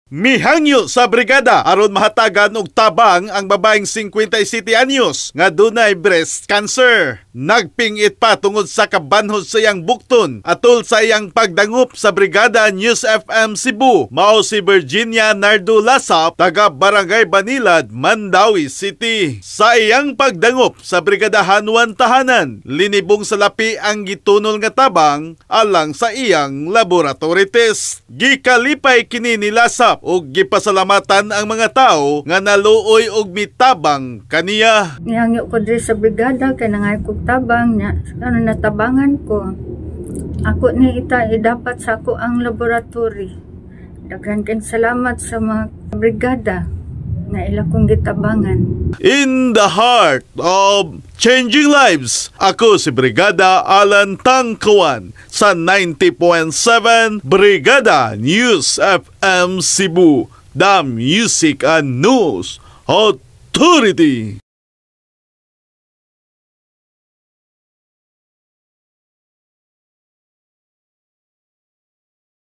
Mihangyo sa brigada aron mahatagan og tabang ang babaeng 57 anyos nga dunay breast cancer. Nagpingit pa tungod sa kabanhod sa iyang bukton atol sa iyang pagdangup sa Brigada News FM Cebu. Mao si Virginia Nardo Lasap, taga Barangay Banilad, Mandawi City. Sa iyang pagdangup sa Brigadahan Juan Tahanan, linibong sa lapi ang gitunol nga tabang alang sa iyang laboratory test. Gikalipay kini ni Lasap ug gipasalamatan ang mga tawo nga naluoy og mitabang kaniya. Nihangyo ko diri sa brigada kay nangay kog tabang na natabangan ko. Ako ni dapat sa ako ang laboratory. Daghan kang salamat sa mga brigada nga ila kong gitabangan. In the heart of changing lives, ako si Brigada Alan Tangkawan sa 90.7 Brigada News FM Cebu, the Music and News Authority.